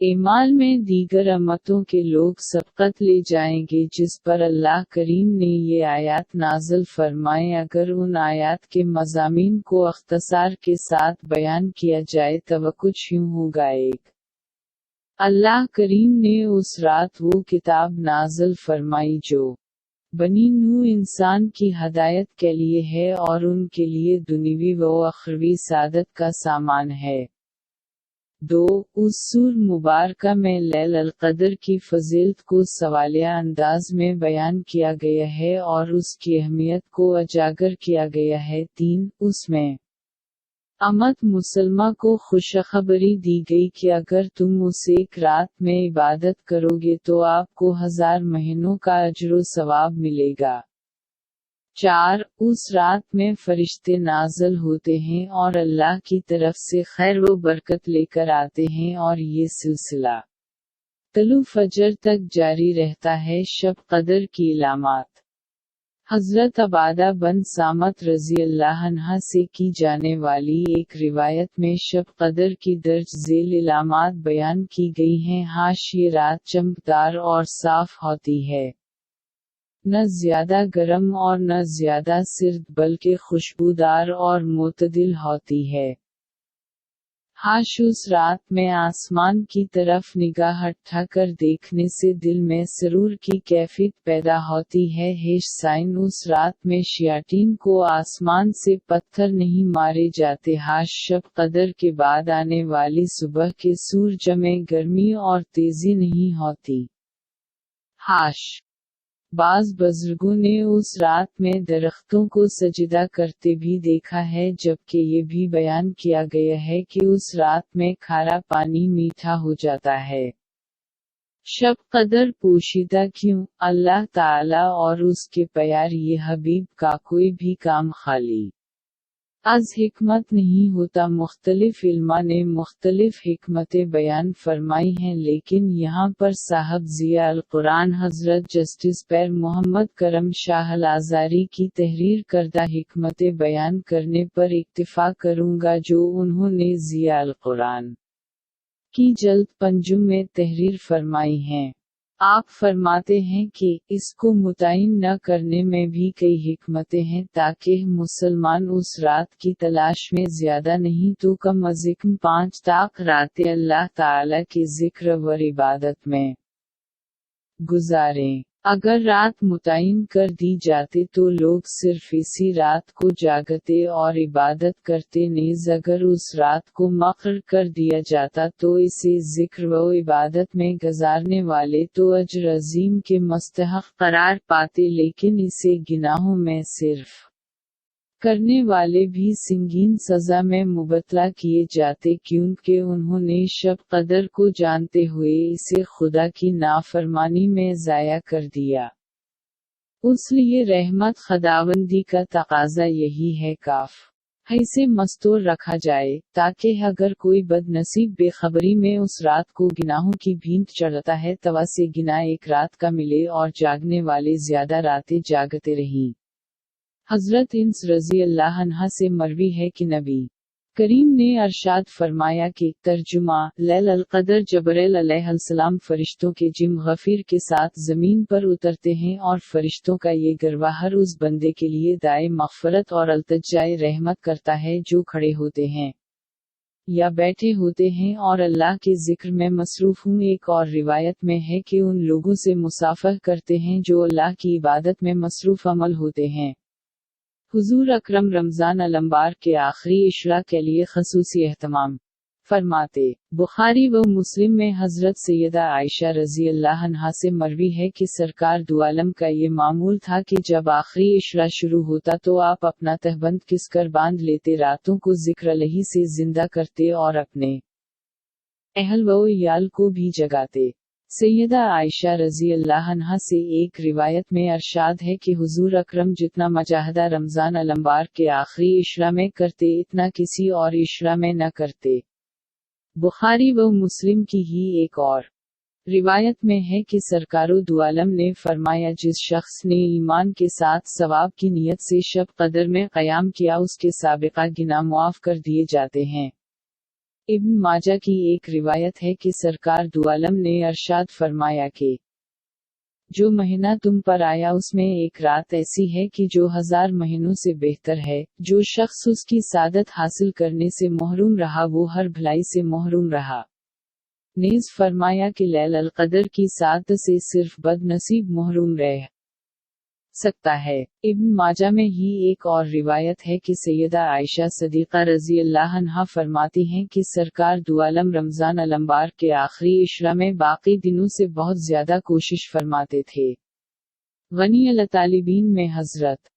اعمال میں دیگر امتوں کے لوگ سبقت لے جائیں گے جس پر اللہ کریم نے یہ آیات نازل فرمائے۔ اگر ان آیات کے مضامین کو اختصار کے ساتھ بیان کیا جائے تو کچھ یوں ہوگا۔ ایک، اللہ کریم نے اس رات وہ کتاب نازل فرمائی جو بنی نوح انسان کی ہدایت کے لیے ہے اور ان کے لیے دنیوی و اخروی سعادت کا سامان ہے۔ دو، اس سور مبارکہ میں لیل القدر کی فضیلت کو سوالیہ انداز میں بیان کیا گیا ہے اور اس کی اہمیت کو اجاگر کیا گیا ہے۔ تین، اس میں امت مسلمہ کو خوشخبری دی گئی کہ اگر تم اس ایک رات میں عبادت کرو گے تو آپ کو 1000 مہینوں کا اجر و ثواب ملے گا۔ چار، اس رات میں فرشتے نازل ہوتے ہیں اور اللہ کی طرف سے خیر و برکت لے کر آتے ہیں اور یہ سلسلہ طلوع فجر تک جاری رہتا ہے۔ شب قدر کی علامات۔ حضرت عبادہ بن صامت رضی اللہ عنہ سے کی جانے والی ایک روایت میں شب قدر کی درج ذیل علامات بیان کی گئی ہیں۔ یہ رات چمکدار اور صاف ہوتی ہے، نہ زیادہ گرم اور نہ زیادہ سرد بلکہ خوشبودار اور معتدل ہوتی ہے۔ اس رات میں آسمان کی طرف نگاہ اٹھا کر دیکھنے سے دل میں سرور کی کیفیت پیدا ہوتی ہے۔ سائن، اس رات میں شیاطین کو آسمان سے پتھر نہیں مارے جاتے۔ شب قدر کے بعد آنے والی صبح کے سورج میں گرمی اور تیزی نہیں ہوتی۔ بعض بزرگوں نے اس رات میں درختوں کو سجدہ کرتے بھی دیکھا ہے، جبکہ یہ بھی بیان کیا گیا ہے کہ اس رات میں کھارا پانی میٹھا ہو جاتا ہے۔ شب قدر پوشیدہ کیوں؟ اللہ تعالی اور اس کے پیارے حبیب کا کوئی بھی کام خالی از حکمت نہیں ہوتا۔ مختلف علماء نے مختلف حکمتیں بیان فرمائی ہیں، لیکن یہاں پر صاحب ضیاء القرآن حضرت جسٹس پیر محمد کرم شاہ الازاری کی تحریر کردہ حکمتیں بیان کرنے پر اکتفا کروں گا جو انہوں نے ضیاء القرآن کی جلد پنجم میں تحریر فرمائی ہیں۔ آپ فرماتے ہیں کہ اس کو متعین نہ کرنے میں بھی کئی حکمتیں ہیں تاکہ مسلمان اس رات کی تلاش میں زیادہ نہیں تو کم از کم 5 راتیں اللہ تعالی کے ذکر و عبادت میں گزاریں۔ اگر رات متعین کر دی جاتے تو لوگ صرف اسی رات کو جاگتے اور عبادت کرتے، نیز اگر اس رات کو مقرر کر دیا جاتا تو اسے ذکر و عبادت میں گزارنے والے تو اجر عظیم کے مستحق قرار پاتے، لیکن اسے گناہوں میں صرف کرنے والے بھی سنگین سزا میں مبتلا کیے جاتے، کیونکہ انہوں نے شب قدر کو جانتے ہوئے اسے خدا کی نافرمانی میں ضائع کر دیا۔ اس لیے رحمت خداوندی کا تقاضا یہی ہے اسے مستور رکھا جائے، تاکہ اگر کوئی بد نصیب بے خبری میں اس رات کو گناہوں کی بھینٹ چڑھتا ہے تو اسے گنا ایک رات کا ملے اور جاگنے والے زیادہ راتیں جاگتے رہیں۔ حضرت انس رضی اللہ عنہ سے مروی ہے کہ نبی کریم نے ارشاد فرمایا کہ ترجمہ لیل القدر جبرائیل علیہ السلام فرشتوں کے جم غفیر کے ساتھ زمین پر اترتے ہیں اور فرشتوں کا یہ گروہ ہر اس بندے کے لیے دعائے مغفرت اور التجائے رحمت کرتا ہے جو کھڑے ہوتے ہیں یا بیٹھے ہوتے ہیں اور اللہ کے ذکر میں مصروف ہوں۔ ایک اور روایت میں ہے کہ ان لوگوں سے مصافحہ کرتے ہیں جو اللہ کی عبادت میں مصروف عمل ہوتے ہیں۔ حضور اکرم رمضان الانبار کے آخری عشرہ کے لیے خصوصی اہتمام فرماتے۔ بخاری و مسلم میں حضرت سیدہ عائشہ رضی اللہ عنہا سے مروی ہے کہ سرکار دو عالم کا یہ معمول تھا کہ جب آخری عشرہ شروع ہوتا تو آپ اپنا تہبند کس کر باندھ لیتے، راتوں کو ذکر الہی سے زندہ کرتے اور اپنے اہل و عیال کو بھی جگاتے۔ سیدہ عائشہ رضی اللہ عنہا سے ایک روایت میں ارشاد ہے کہ حضور اکرم جتنا مجاہدہ رمضان الانبار کے آخری عشرہ میں کرتے اتنا کسی اور عشرہ میں نہ کرتے۔ بخاری و مسلم کی ہی ایک اور روایت میں ہے کہ سرکار دو عالم نے فرمایا، جس شخص نے ایمان کے ساتھ ثواب کی نیت سے شب قدر میں قیام کیا اس کے سابقہ گناہ معاف کر دیے جاتے ہیں۔ ابن ماجہ کی ایک روایت ہے کہ سرکار دو عالم نے ارشاد فرمایا کہ جو مہینہ تم پر آیا اس میں ایک رات ایسی ہے کہ جو 1000 مہینوں سے بہتر ہے، جو شخص اس کی سعادت حاصل کرنے سے محروم رہا وہ ہر بھلائی سے محروم رہا۔ نیز فرمایا کہ لیل القدر کی سعادت سے صرف بد نصیب محروم رہ سکتا ہے۔ ابن ماجہ میں ہی ایک اور روایت ہے کہ سیدہ عائشہ صدیقہ رضی اللہ عنہا فرماتی ہیں کہ سرکار دو عالم رمضان المبار کے آخری عشرہ میں باقی دنوں سے بہت زیادہ کوشش فرماتے تھے۔ غنی الطالبین میں حضرت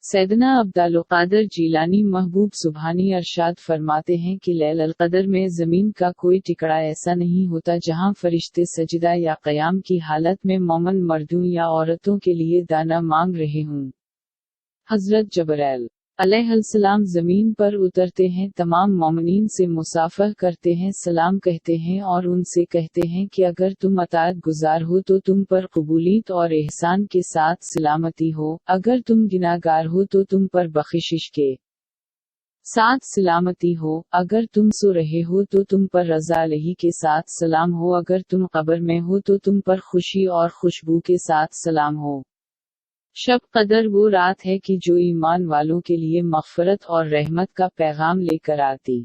سیدنا عبدالقادر جیلانی محبوب سبحانی ارشاد فرماتے ہیں کہ لیل القدر میں زمین کا کوئی ٹکڑا ایسا نہیں ہوتا جہاں فرشتے سجدہ یا قیام کی حالت میں مومن مردوں یا عورتوں کے لیے دانا مانگ رہے ہوں۔ حضرت جبرائیل علیہ السلام زمین پر اترتے ہیں، تمام مومنین سے مصافحہ کرتے ہیں، سلام کہتے ہیں اور ان سے کہتے ہیں کہ اگر تم اطاعت گزار ہو تو تم پر قبولیت اور احسان کے ساتھ سلامتی ہو، اگر تم گناہگار ہو تو تم پر بخشش کے ساتھ سلامتی ہو، اگر تم سو رہے ہو تو تم پر رضا الہی کے ساتھ سلام ہو، اگر تم قبر میں ہو تو تم پر خوشی اور خوشبو کے ساتھ سلام ہو۔ شب قدر وہ رات ہے کہ جو ایمان والوں کے لیے مغفرت اور رحمت کا پیغام لے کر آتی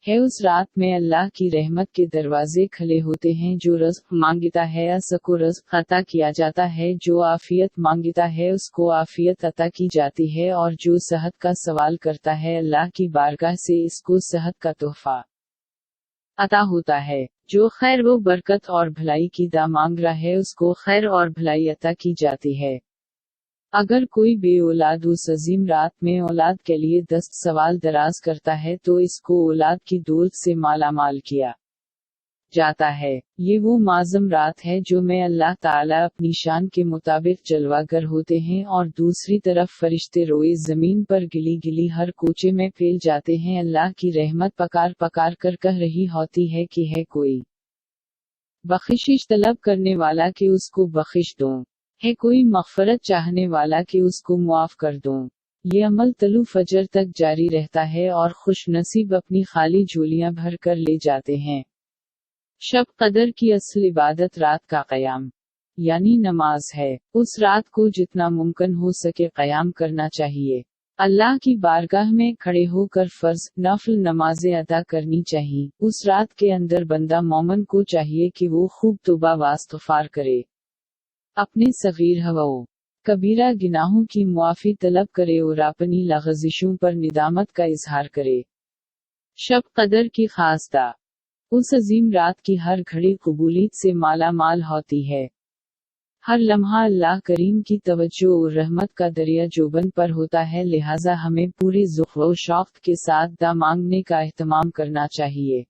ہے۔ اس رات میں اللہ کی رحمت کے دروازے کھلے ہوتے ہیں، جو رزق مانگتا ہے اس کو رزق عطا کیا جاتا ہے، جو عافیت مانگتا ہے اس کو عافیت عطا کی جاتی ہے، اور جو صحت کا سوال کرتا ہے اللہ کی بارگاہ سے اس کو صحت کا تحفہ عطا ہوتا ہے۔ جو خیر و برکت اور بھلائی کی دعا مانگ رہا ہے اس کو خیر اور بھلائی عطا کی جاتی ہے۔ اگر کوئی بے اولاد اس عظیم رات میں اولاد کے لیے دست سوال دراز کرتا ہے تو اس کو اولاد کی دولت سے مالا مال کیا جاتا ہے۔ یہ وہ معظم رات ہے جو میں اللہ تعالیٰ اپنی شان کے مطابق جلوہ گر ہوتے ہیں، اور دوسری طرف فرشتے روئے زمین پر گلی گلی ہر کوچے میں پھیل جاتے ہیں، اللہ کی رحمت پکار پکار کر کہہ رہی ہوتی ہے کہ ہے کوئی بخشش طلب کرنے والا کہ اس کو بخش دوں، ہے کوئی مغفرت چاہنے والا کہ اس کو معاف کر دوں۔ یہ عمل طلوع فجر تک جاری رہتا ہے اور خوش نصیب اپنی خالی جھولیاں بھر کر لے جاتے ہیں۔ شب قدر کی اصل عبادت رات کا قیام یعنی نماز ہے۔ اس رات کو جتنا ممکن ہو سکے قیام کرنا چاہیے۔ اللہ کی بارگاہ میں کھڑے ہو کر فرض نفل نمازیں ادا کرنی چاہیے۔ اس رات کے اندر بندہ مومن کو چاہیے کہ وہ خوب توبہ و استغفار کرے، اپنے صغیر و کبیرہ گناہوں کی معافی طلب کرے اور اپنی لغزشوں پر ندامت کا اظہار کرے۔ شب قدر کی خاص دعا اس عظیم رات کی ہر گھڑی قبولیت سے مالا مال ہوتی ہے۔ ہر لمحہ اللہ کریم کی توجہ اور رحمت کا دریا جوبن پر ہوتا ہے، لہٰذا ہمیں پوری ذوق و شوق کے ساتھ دعا مانگنے کا اہتمام کرنا چاہیے۔